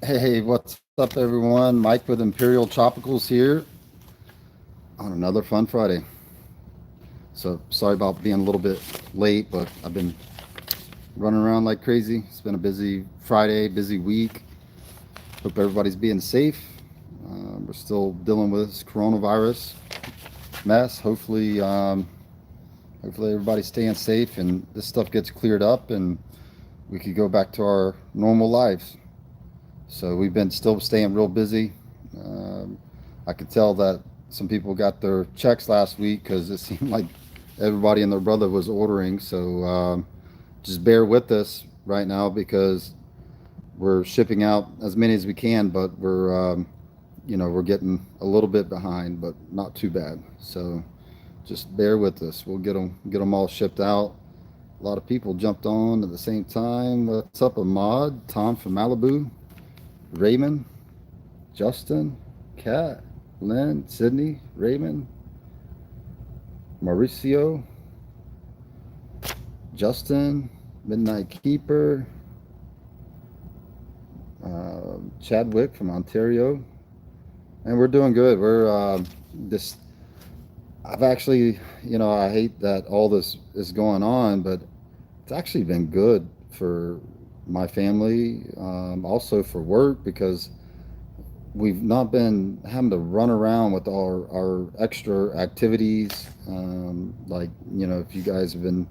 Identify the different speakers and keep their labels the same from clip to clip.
Speaker 1: Hey, what's up, everyone? Mike with Imperial Tropicals here on another fun Friday. So, sorry about being a little bit late, but I've been running around like crazy. It's been a busy Friday, busy week. Hope everybody's being safe. We're still dealing with this coronavirus mess. Hopefully everybody's staying safe and this stuff gets cleared up and we could go back to our normal lives. So we've been still staying real busy. Um, I could tell that some people got their checks last week because it seemed like everybody and their brother was ordering. So just bear with us right now because we're shipping out as many as we can, but we're getting a little bit behind, but not too bad. So just bear with us. We'll get them all shipped out. A lot of people jumped on at the same time. What's up, Ahmad? Tom from Malibu, Raymond, Justin, Kat, Lynn, Sydney, Raymond, Mauricio, Justin, Midnight Keeper, Chadwick from Ontario, and we're doing good. We're this. I've actually, I hate that all this is going on, but it's actually been good for my family, also for work because we've not been having to run around with our extra activities. Like, if you guys have been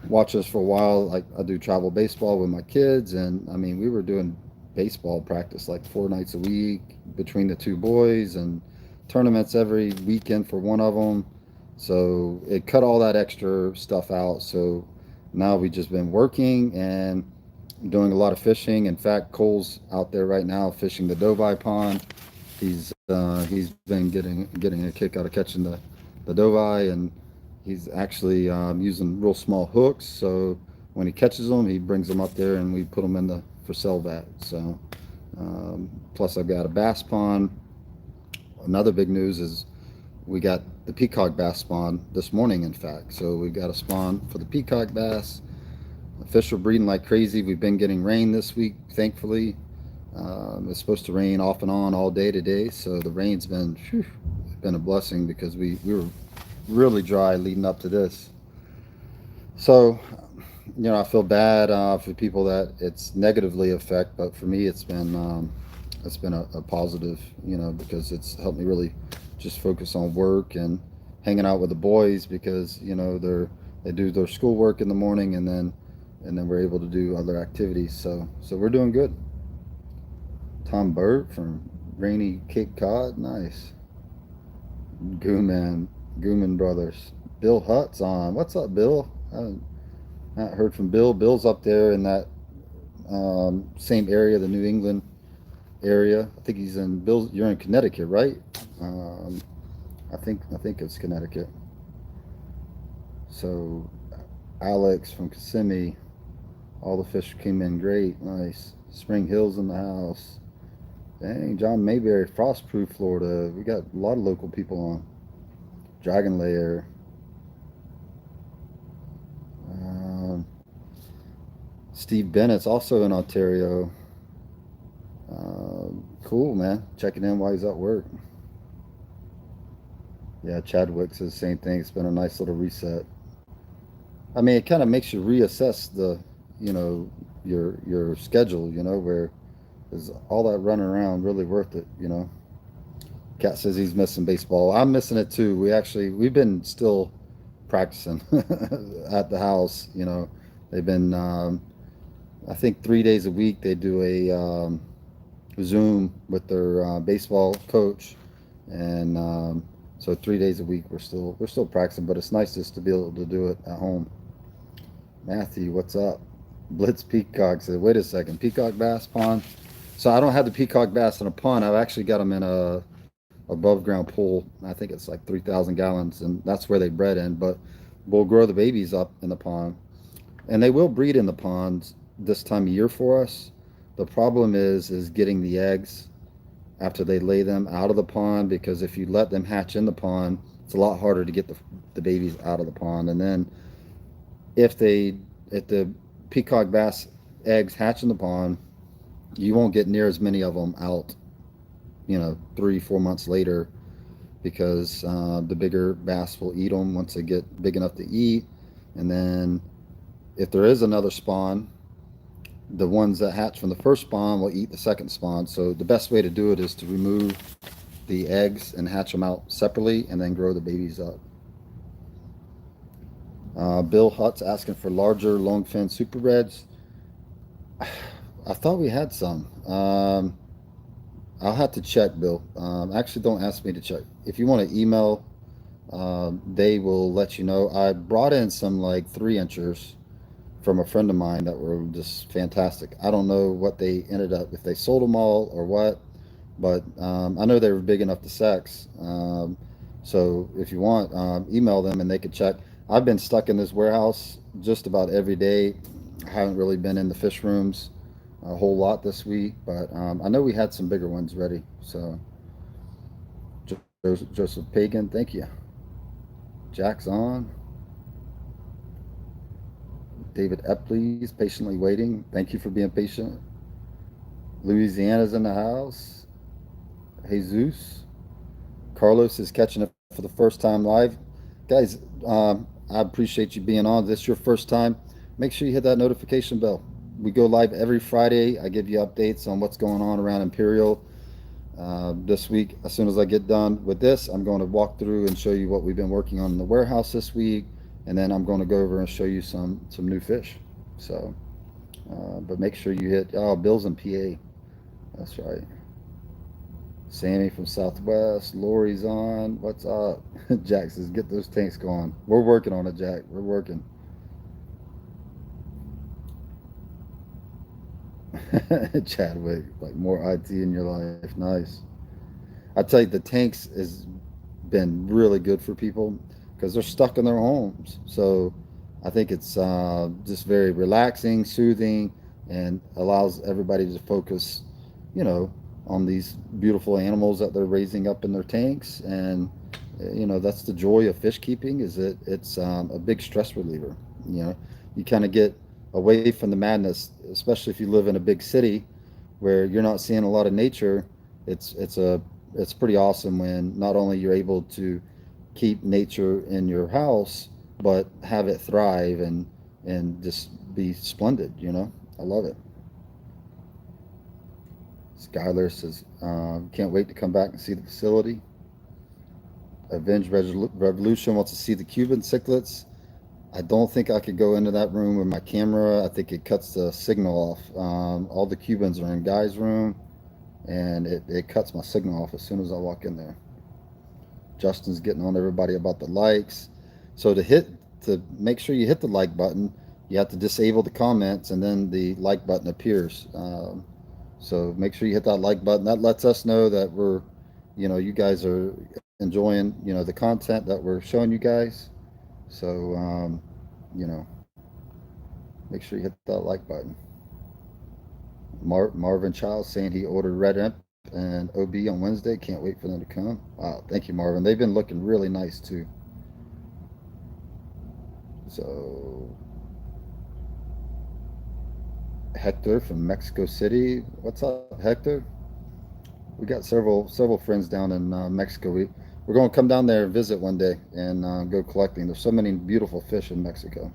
Speaker 1: watching us for a while, like I do travel baseball with my kids, and I mean, we were doing baseball practice like 4 nights a week between the two boys and tournaments every weekend for one of them. So it cut all that extra stuff out. So now we've just been working and doing a lot of fishing. In fact, Cole's out there right now fishing the Dovi pond. He's been getting a kick out of catching the Dovi, and he's actually using real small hooks. So when he catches them, he brings them up there, and we put them in the for sale vat. So plus, I've got a bass pond. Another big news is we got the peacock bass spawn this morning. In fact, so we've got a spawn for the peacock bass. The fish are breeding like crazy. We've been getting rain this week, thankfully. It's supposed to rain off and on all day today, so the rain's been a blessing because we were really dry leading up to this. So, I feel bad for people that it's negatively affect, but for me, it's been a positive, because it's helped me really just focus on work and hanging out with the boys because they do their schoolwork in the morning and then we're able to do other activities. So we're doing good. Tom Burt from Rainy Cape Cod, nice. Gooman, Gooman Brothers. Bill Hutt's on. What's up, Bill? I haven't not heard from Bill. Bill's up there in that same area, the New England area. I think he's in Bill. You're in Connecticut, right? Um, I think it's Connecticut. So Alex from Kissimmee. All the fish came in great. Nice. Spring Hills in the house. Dang, John Mayberry, Frostproof, Florida. We got a lot of local people on. Dragon Lair. Um, Steve Bennett's also in Ontario. Cool, man. Checking in while he's at work. Yeah, Chadwick says the same thing. It's been a nice little reset. I mean, it kind of makes you reassess you know, your schedule. Where is all that running around really worth it? Cat says he's missing baseball. I'm missing it too. We've been still practicing at the house. They've been I think 3 days a week they do a Zoom with their baseball coach, and so 3 days a week we're still practicing. But it's nice just to be able to do it at home. Matthew, what's up? Blitz Peacock said, "Wait a second, peacock bass pond." So I don't have the peacock bass in a pond. I've actually got them in a above ground pool. I think it's like 3,000 gallons, and that's where they bred in. But we'll grow the babies up in the pond, and they will breed in the ponds this time of year for us. The problem is getting the eggs after they lay them out of the pond, because if you let them hatch in the pond, it's a lot harder to get the babies out of the pond. And then if the peacock bass eggs hatch in the pond, You won't get near as many of them out, 3, 4 months later, because the bigger bass will eat them once they get big enough to eat. And then if there is another spawn, the ones that hatch from the first spawn will eat the second spawn. So the best way to do it is to remove the eggs and hatch them out separately and then grow the babies up. Bill Hutt's asking for larger long-fin super reds. I thought we had some. I'll have to check, Bill. Actually, don't ask me to check. If you want to email, they will let you know. I brought in some like 3 inchers from a friend of mine that were just fantastic. I don't know what they ended up, if they sold them all or what, but I know they were big enough to sex. So if you want, email them and they could check. I've been stuck in this warehouse just about every day. I haven't really been in the fish rooms a whole lot this week, but I know we had some bigger ones ready. So Joseph Pagan, thank you. Jack's on. David Epley's patiently waiting. Thank you for being patient. Louisiana's in the house. Jesus. Carlos is catching it for the first time live. Guys, I appreciate you being on. If this is your first time, make sure you hit that notification bell. We go live every Friday. I give you updates on what's going on around Imperial. This week, as soon as I get done with this, I'm going to walk through and show you what we've been working on in the warehouse this week, and then I'm going to go over and show you some new fish. So, but make sure you hit. Oh, Bill's in PA. That's right. Sammy from Southwest. Lori's on. What's up? Jack says, get those tanks going. We're working on it, Jack. We're working. Chadwick, like more IT in your life. Nice. I tell you, the tanks has been really good for people because they're stuck in their homes. So I think it's just very relaxing, soothing, and allows everybody to focus, you know, on these beautiful animals that they're raising up in their tanks. And that's the joy of fish keeping, is that it's a big stress reliever. You kind of get away from the madness, especially if you live in a big city where you're not seeing a lot of nature. It's pretty awesome when not only you're able to keep nature in your house, but have it thrive and just be splendid. I love it. Skylar says, can't wait to come back and see the facility. Avenge Revolution wants to see the Cuban cichlids. I don't think I could go into that room with my camera. I think it cuts the signal off. All the Cubans are in Guy's room, and it cuts my signal off as soon as I walk in there. Justin's getting on everybody about the likes. So to make sure you hit the like button, you have to disable the comments, and then the like button appears. So make sure you hit that like button. That lets us know that you guys are enjoying, the content that we're showing you guys. So, you know, make sure you hit that like button. Marvin Child saying he ordered Red Imp and OB on Wednesday. Can't wait for them to come. Wow, thank you, Marvin. They've been looking really nice too. So, Hector from Mexico City. What's up, Hector? We got several friends down in Mexico. We're going to come down there and visit one day and go collecting. There's so many beautiful fish in Mexico.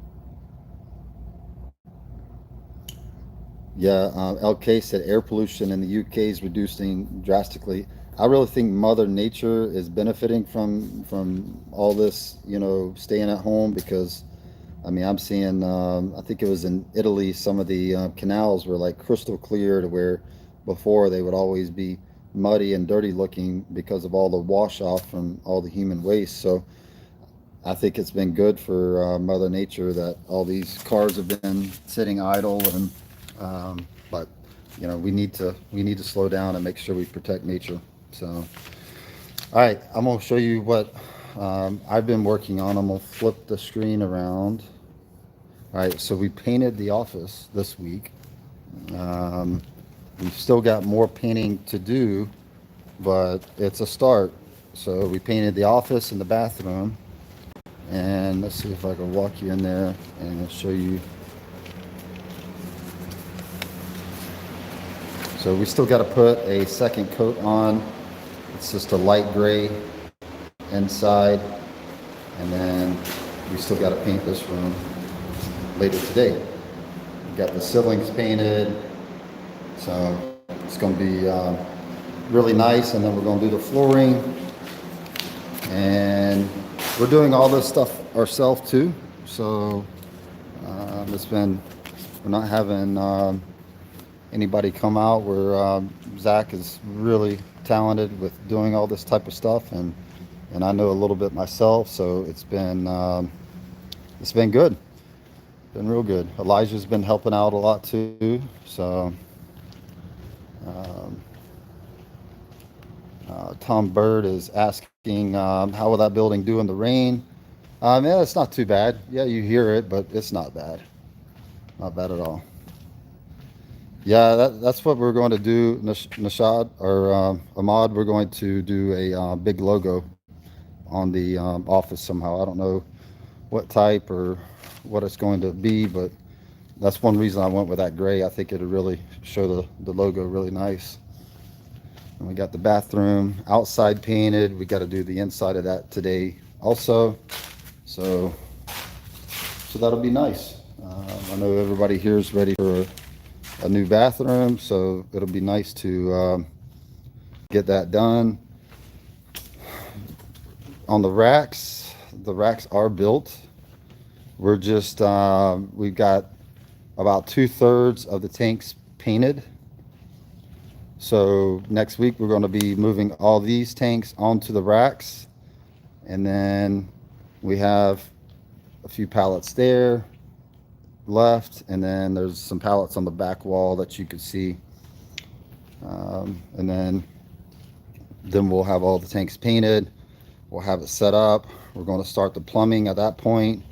Speaker 1: Yeah, LK said air pollution in the UK is reducing drastically. I really think Mother Nature is benefiting from all this, staying at home, because I mean, I'm seeing. I think it was in Italy. Some of the canals were like crystal clear, to where before they would always be muddy and dirty looking because of all the wash off from all the human waste. So I think it's been good for Mother Nature that all these cars have been sitting idle, and but we need to slow down and make sure we protect nature. So, all right, I'm gonna show you what I've been working on. I'm gonna flip the screen around. All right, so we painted the office this week. Um, we've still got more painting to do, but it's a start. So we painted the office and the bathroom, and let's see if I can walk you in there and show you. So we still got to put a second coat on. It's just a light gray inside, and then we still got to paint this room later today. We got the ceilings painted, so it's going to be really nice. And then we're going to do the flooring, and we're doing all this stuff ourselves too. So we're not having anybody come out. Zach is really talented with doing all this type of stuff, and I know a little bit myself, so it's been good, been real good. Elijah's been helping out a lot too, so Tom Bird is asking how will that building do in the rain. Yeah, it's not too bad. Yeah, you hear it, but it's not bad, not bad at all. Yeah, that's what we're going to do, Nashad or Ahmad. We're going to do a big logo on the office somehow. I don't know what type or what it's going to be, but that's one reason I went with that gray. I think it'll really show the logo really nice. And we got the bathroom outside painted. We got to do the inside of that today also. So that'll be nice. I know everybody here is ready for a new bathroom, so it'll be nice to get that done. On the racks are built. We're just we've got about 2/3 of the tanks painted. So next week we're going to be moving all these tanks onto the racks, and then we have a few pallets there left, and then there's some pallets on the back wall that you could see, and then we'll have all the tanks painted. We'll have it set up. We're going to start the plumbing at that point.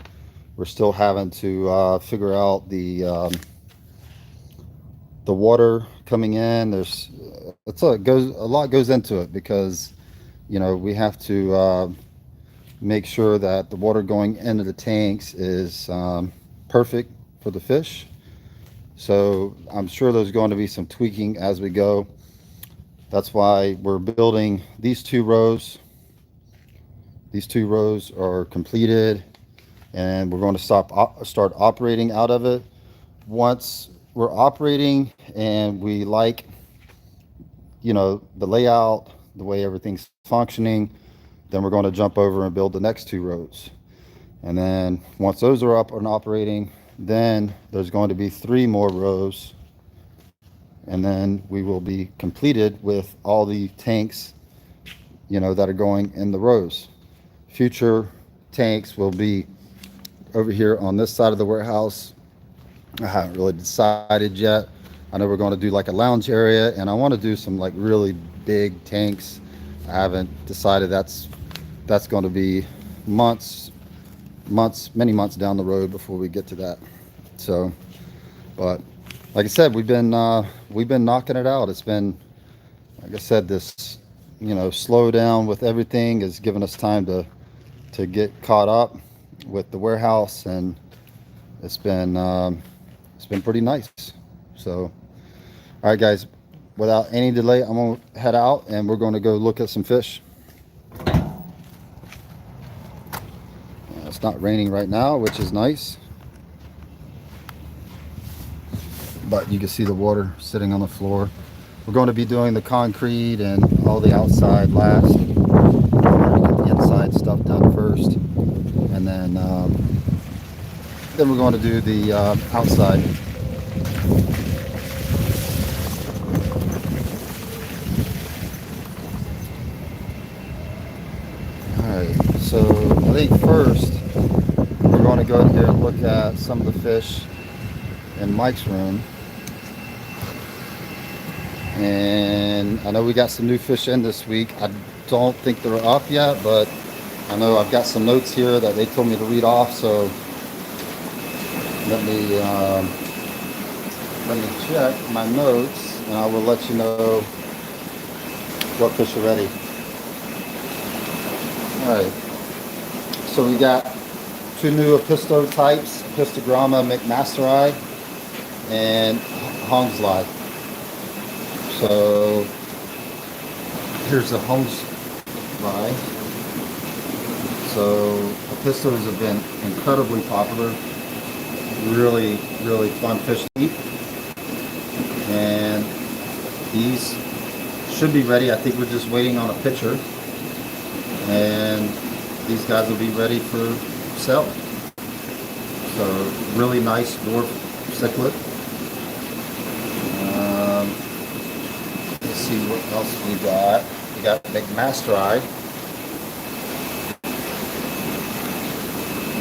Speaker 1: We're still having to figure out the water coming in. A lot goes into it, because we have to make sure that the water going into the tanks is perfect for the fish. So I'm sure there's going to be some tweaking as we go. That's why we're building these 2 rows. These 2 rows are completed, and we're going to start operating out of it. Once we're operating and we like, the layout, the way everything's functioning, then we're going to jump over and build the next 2 rows. And then once those are up and operating, then there's going to be 3 more rows, and then we will be completed with all the tanks, that are going in the rows. Future tanks will be over here on this side of the warehouse. I haven't really decided yet. I know we're going to do like a lounge area, and I want to do some like really big tanks. I haven't decided. That's going to be many months down the road before we get to that. So, but like I said, we've been knocking it out. It's been, like I said, this slow down with everything has given us time to get caught up with the warehouse, and it's been pretty nice. So, all right, guys, without any delay, I'm gonna head out and we're going to go look at some fish. It's not raining right now, which is nice, but you can see the water sitting on the floor. We're going to be doing the concrete and all the outside last. Get the inside stuff done first, and then we're going to do the outside. Alright, so I think first we're going to go in here and look at some of the fish in Mike's room. And I know we got some new fish in this week. I don't think they're up yet, but I know I've got some notes here that they told me to read off, so let me check my notes, and I will let you know what fish are ready. Alright, so we got 2 new Apisto types, Apistogramma McMasteri and Hongslai. So here's the home supply. So pistos have been incredibly popular. Really, really fun fish to eat. And these should be ready. I think we're just waiting on a pitcher. And these guys will be ready for sale. So really nice dwarf cichlid. Let's see what else we got. We got McMasteride.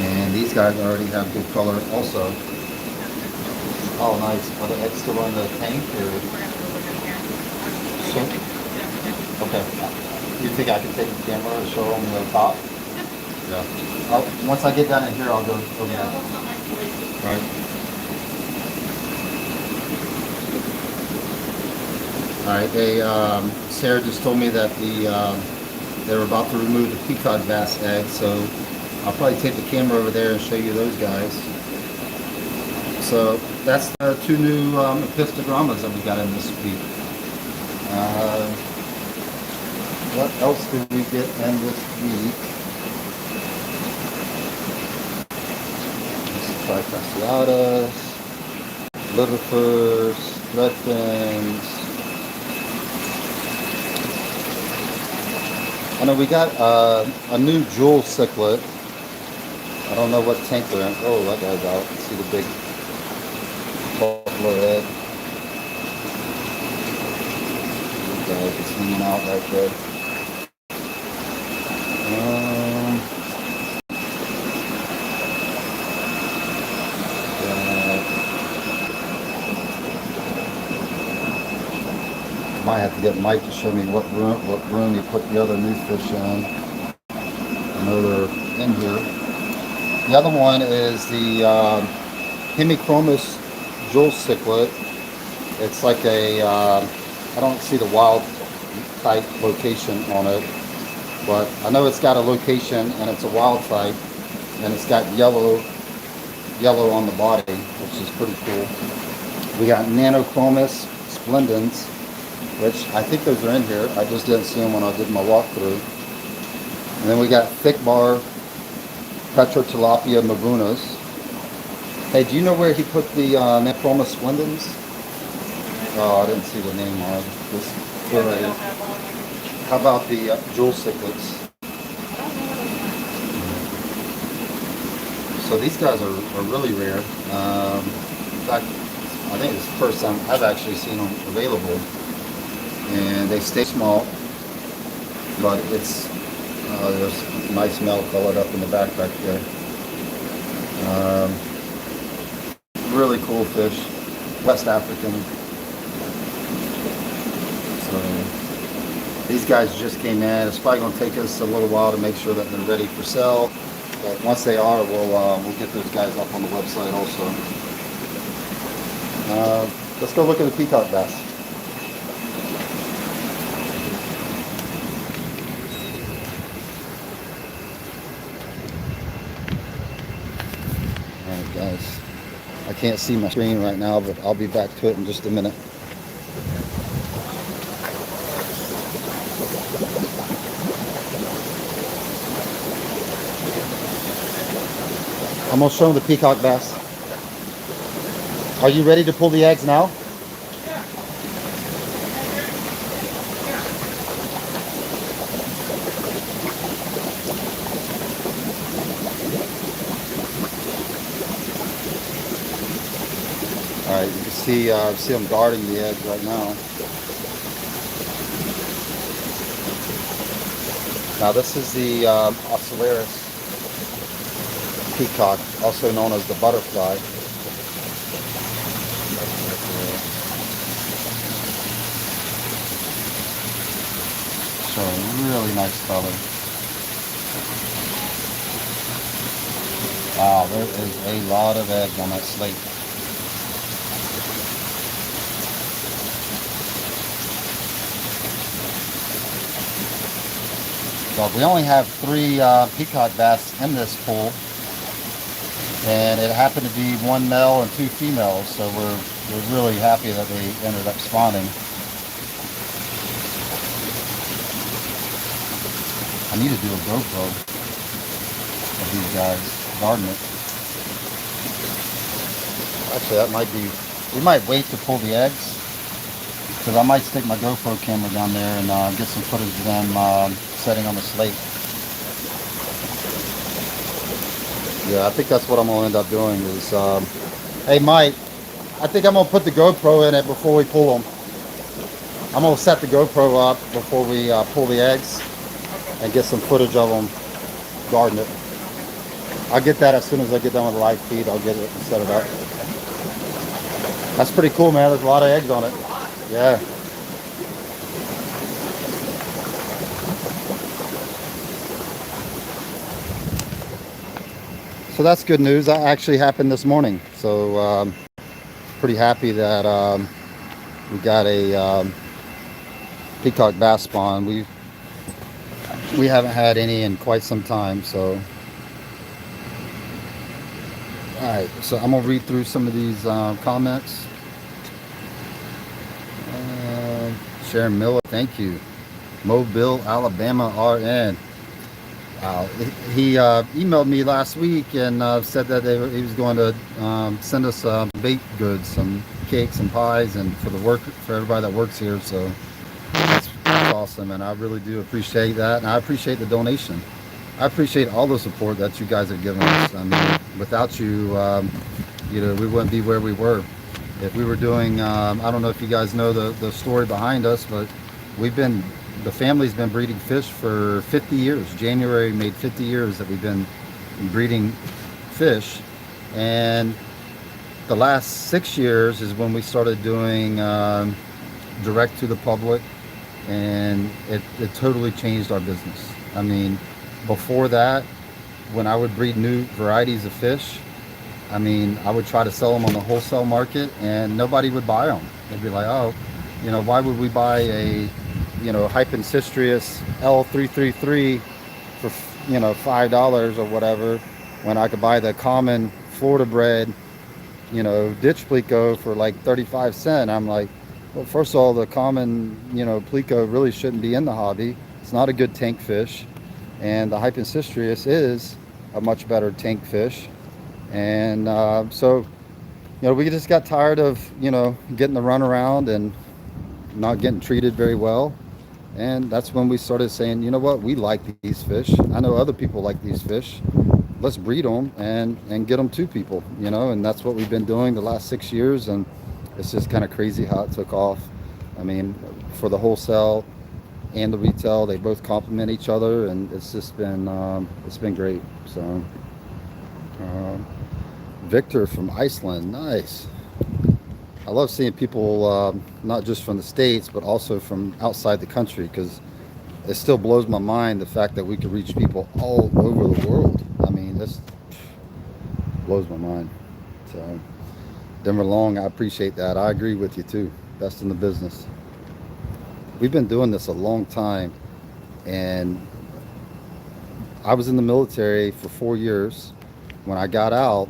Speaker 1: And these guys already have good color also. Oh, nice. Are the eggs still in the tank? Or? So, okay. You think I can take the camera and show them the top? Yeah. Once I get down in here, I'll go over there. Right. All right. Sarah just told me that they were about to remove the peacock bass eggs, so I'll probably take the camera over there and show you those guys. So that's the two new epistogrammas that we got in this week. What else did we get in this week? Trifasciatus, littlefers, threadfins. I know we got a new jewel cichlid. I don't know what tank they're in. Oh, that guy's out. See the big buffalo head. This guy is hanging out right there. Might have to get Mike to show me what room you put the other new fish in. I know they're in here. The other one is the Hemichromis jewel cichlid. It's like a, I don't see the wild type location on it, but I know it's got a location and it's a wild type, and it's got yellow on the body, which is pretty cool. We got Nanochromis splendens, which I think those are in here. I just didn't see them when I did my walkthrough. And then we got thick bar Petrotilapia mabunas. Hey, do you know where he put the Nanochromis splendens? Oh, I didn't see the name on this. Where it is. How about the jewel cichlids? So these guys are really rare. In fact, I think it's the first time I've actually seen them available. And they stay small, but it's there's nice male colored up in the back there. Really cool fish, West African. So these guys just came in. It's probably going to take us a little while to make sure that they're ready for sale. But once they are, we'll get those guys up on the website also. Let's go look at the peacock bass. Alright guys, I can't see my screen right now, but I'll be back to it in just a minute. I'm going to show them the peacock bass. Are you ready to pull the eggs now? All right, you can see them guarding the eggs right now. Now this is the Ocellaris peacock, also known as the butterfly. So really nice color. Wow, there is a lot of eggs on that slate. So we only have 3 peacock bass in this pool, and it happened to be 1 male and 2 females, so we're really happy that they ended up spawning. I need to do a GoPro of these guys guarding it. Actually, that might be. We might wait to pull the eggs because I might stick my GoPro camera down there and get some footage of them setting on the slate. Yeah, I think that's what I'm gonna end up doing. Is hey Mike, I think I'm gonna put the GoPro in it before we pull them. I'm gonna set the GoPro up before we pull the eggs and get some footage of them guarding it. I'll get that as soon as I get done with the live feed. I'll get it and set it up. That's pretty cool, man. There's a lot of eggs on it. Yeah. So that's good news. That actually happened this morning. So pretty happy that we got a peacock bass spawn. We haven't had any in quite some time. So all right. So I'm gonna read through some of these comments. Sharon Miller, thank you. Mobile, Alabama, RN. He emailed me last week and said that he was going to send us baked goods, some cakes and pies, and for everybody that works here. So that's awesome, and I really do appreciate that, and I appreciate the donation. I appreciate all the support that you guys have given us. I mean, without you, we wouldn't be where we were. If we were doing, I don't know if you guys know the story behind us, but the family's been breeding fish for 50 years. January made 50 years that we've been breeding fish. And the last 6 years is when we started doing direct to the public, and it totally changed our business. I mean, before that, when I would breed new varieties of fish, I mean, I would try to sell them on the wholesale market and nobody would buy them. They'd be like, oh, why would we buy a, Hypensistrius L333 for, $5 or whatever, when I could buy the common Florida bred, ditch Plico for like 35 cents. I'm like, well, first of all, the common, Plico really shouldn't be in the hobby. It's not a good tank fish. And the Hypensistrius is a much better tank fish. And so, we just got tired of, getting the run around and not getting treated very well. And that's when we started saying, you know what, we like these fish. I know other people like these fish. Let's breed them and get them to people, and that's what we've been doing the last 6 years. And it's just kind of crazy how it took off. I mean, for the wholesale and the retail, they both complement each other, and it's just been, it's been great. So, Victor from Iceland, nice. I love seeing people not just from the States but also from outside the country, because it still blows my mind the fact that we could reach people all over the world. I mean, this blows my mind. So Denver Long, I appreciate that. I agree with you too. Best in the business. We've been doing this a long time, and I was in the military for 4 years. When I got out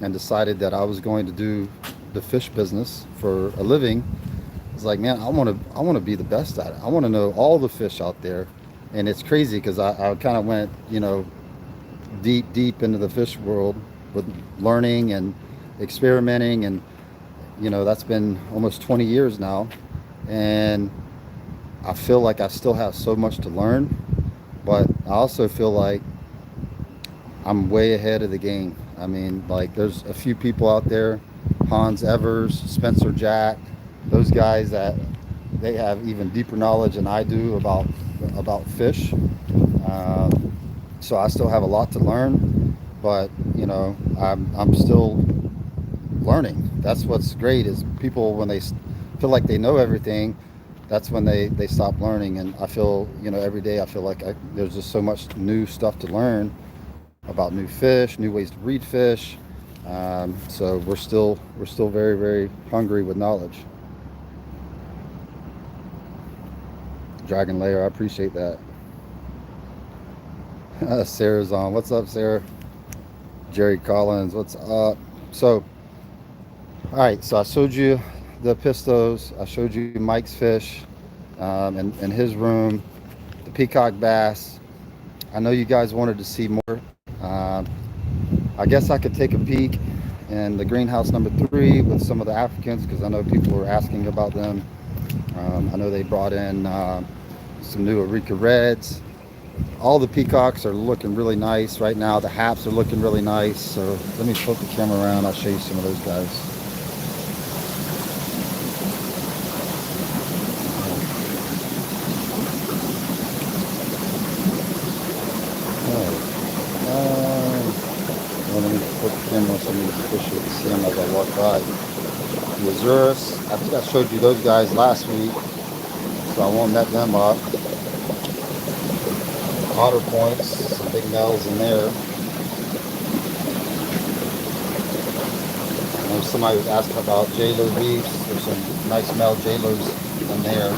Speaker 1: and decided that I was going to do the fish business for a living, it's like, man, I want to be the best at it. I want to know all the fish out there. And it's crazy because I kind of went, deep into the fish world with learning and experimenting, and that's been almost 20 years now, and I feel like I still have so much to learn, but I also feel like I'm way ahead of the game. I mean, like, there's a few people out there, Hans Evers, Spencer Jack, those guys that they have even deeper knowledge than I do about fish. So I still have a lot to learn, but I'm still learning. That's what's great, is people, when they feel like they know everything, that's when they stop learning. And I feel, every day I feel like there's just so much new stuff to learn about new fish, new ways to breed fish. So we're still very, very hungry with knowledge. Dragon Layer, I appreciate that. Sarah's on. What's up, Sarah? Jerry Collins, what's up? So, all right, so I showed you the pistos. I showed you Mike's fish in his room, the peacock bass. I know you guys wanted to see more. Uh, I guess I could take a peek in the greenhouse number 3 with some of the Africans because I know people were asking about them. I know they brought in some new Areca Reds. All the peacocks are looking really nice right now. The haps are looking really nice. So let me flip the camera around. I'll show you some of those guys. Well, let me put the camera on some of these fish so you can see them as I walk by. The Azurus, I think I showed you those guys last week, so I won't net them up. Otter points, some big males in there. And somebody was asking about J-Lo reefs. There's some nice male J-Los in there.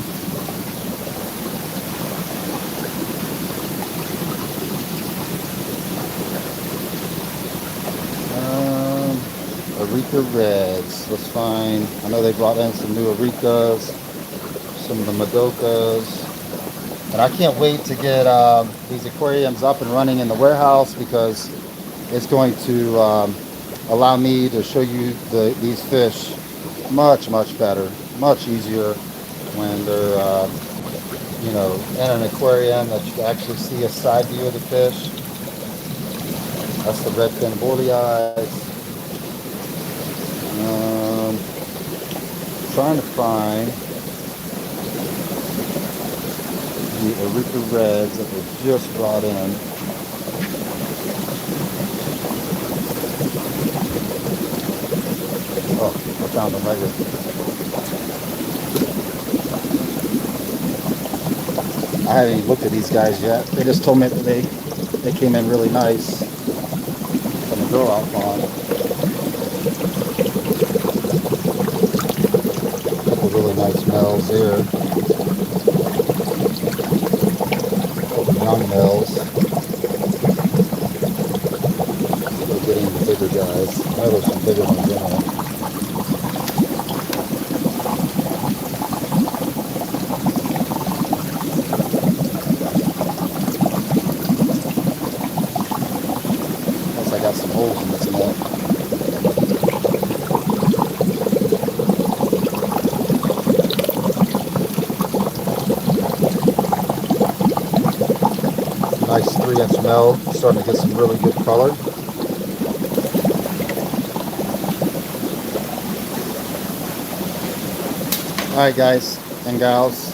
Speaker 1: Areca Reds. Let's find, I know they brought in some new Arecas, some of the Madocas. And I can't wait to get these aquariums up and running in the warehouse because it's going to allow me to show you these fish much better, much easier when they're in an aquarium that you can actually see a side view of the fish. That's the red fin boily eyes. Trying to find the Areca Reds that were just brought in. Oh, I found them right here. I haven't even looked at these guys yet. They just told me that they came in really nice from the grow out pond. Really nice males here. Young males. Still getting the bigger guys. I know there's some bigger ones in there. Plus I got some holes in this net. Nice 3-inch male, starting to get some really good color. Alright guys and gals,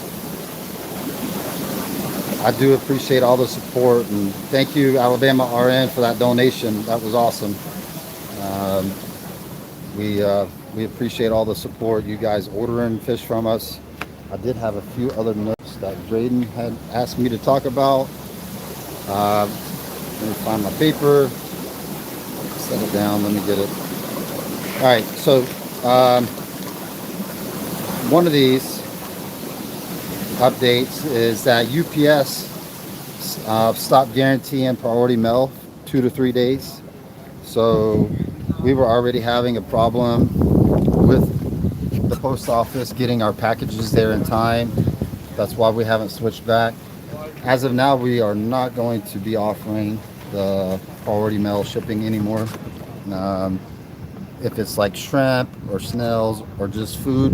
Speaker 1: I do appreciate all the support, and thank you Alabama RN for that donation. That was awesome. We appreciate all the support, you guys ordering fish from us. I did have a few other notes that Drayden had asked me to talk about. Let me find my paper, set it down, let me get it. Alright, so one of these updates is that UPS stopped guaranteeing priority mail 2 to 3 days. So we were already having a problem with the post office getting our packages there in time. That's why we haven't switched back. As of now, we are not going to be offering the priority mail shipping anymore. If it's like shrimp or snails or just food,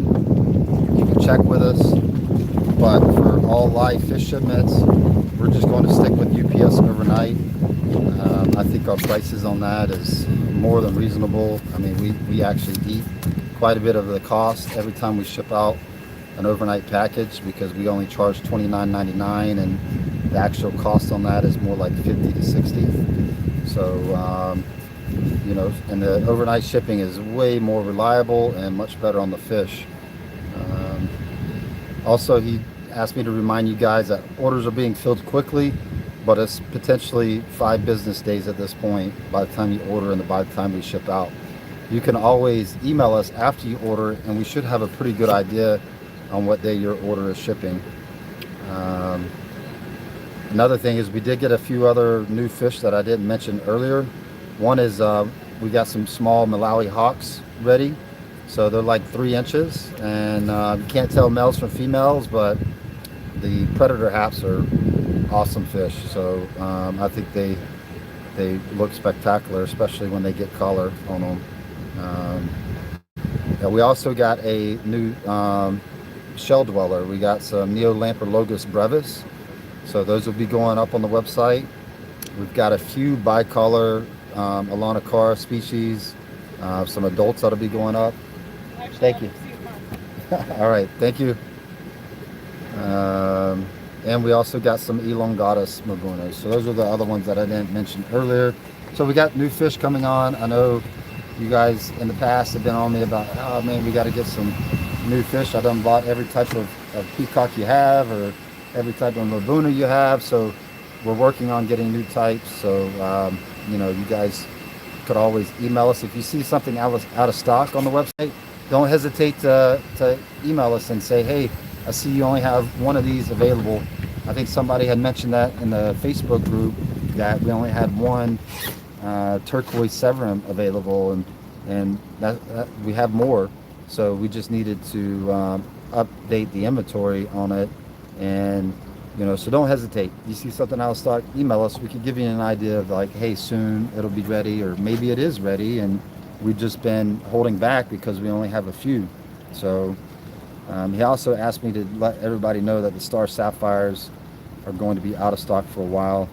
Speaker 1: you can check with us. But for all live fish shipments, we're just going to stick with UPS overnight. I think our prices on that is more than reasonable. I mean, we actually eat quite a bit of the cost every time we ship out an overnight package because we only charge $29.99 and the actual cost on that is more like $50 to $60. So and the overnight shipping is way more reliable and much better on the fish. Also, he asked me to remind you guys that orders are being filled quickly, but it's potentially 5 business days at this point by the time you order and by the time we ship out. You can always email us after you order and we should have a pretty good idea on what day your order is shipping. Another thing is we did get a few other new fish that I didn't mention earlier. One is we got some small Malawi hawks ready. So they're like 3 inches and you can't tell males from females, but the predator haps are awesome fish. So I think they look spectacular, especially when they get color on them. Um, yeah, we also got a new shell dweller. We got some Neolamprologus brevis. So those will be going up on the website. We've got a few bicolor Alanacar species, some adults that'll be going up. Thank you. All right, thank you. Um, and we also got some elongatus magunas. So those are the other ones that I didn't mention earlier. So we got new fish coming on. I know you guys in the past have been on me about, oh man, we got to get some new fish. I done bought every type of peacock you have, or every type of Laguna you have. So we're working on getting new types. So, you guys could always email us. If you see something out of stock on the website, don't hesitate to email us and say, hey, I see you only have one of these available. I think somebody had mentioned that in the Facebook group, that we only had one turquoise severum available, and that we have more. So we just needed to update the inventory on it. And so don't hesitate. You see something out of stock, email us. We could give you an idea of like, hey, soon it'll be ready, or maybe it is ready and we've just been holding back because we only have a few. So he also asked me to let everybody know that the Star Sapphires are going to be out of stock for a while.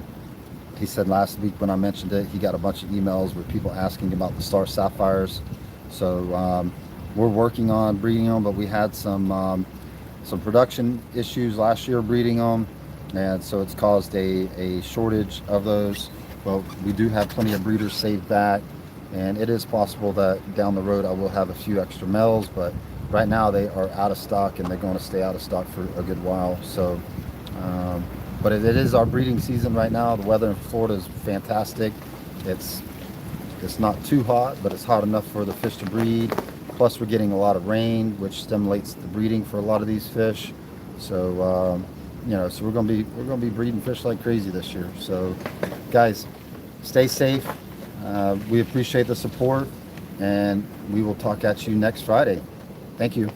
Speaker 1: He said last week when I mentioned it, he got a bunch of emails with people asking about the Star Sapphires. So we're working on breeding them, but we had some production issues last year breeding them, and so it's caused a shortage of those. But we do have plenty of breeders saved back, and it is possible that down the road I will have a few extra males, but right now they are out of stock, and they're going to stay out of stock for a good while. So but it is our breeding season right now. The weather in Florida is fantastic. It's not too hot, but it's hot enough for the fish to breed. Plus we're getting a lot of rain, which stimulates the breeding for a lot of these fish. So so we're gonna be breeding fish like crazy this year. So guys, stay safe. We appreciate the support, and we will talk at you next Friday. Thank you.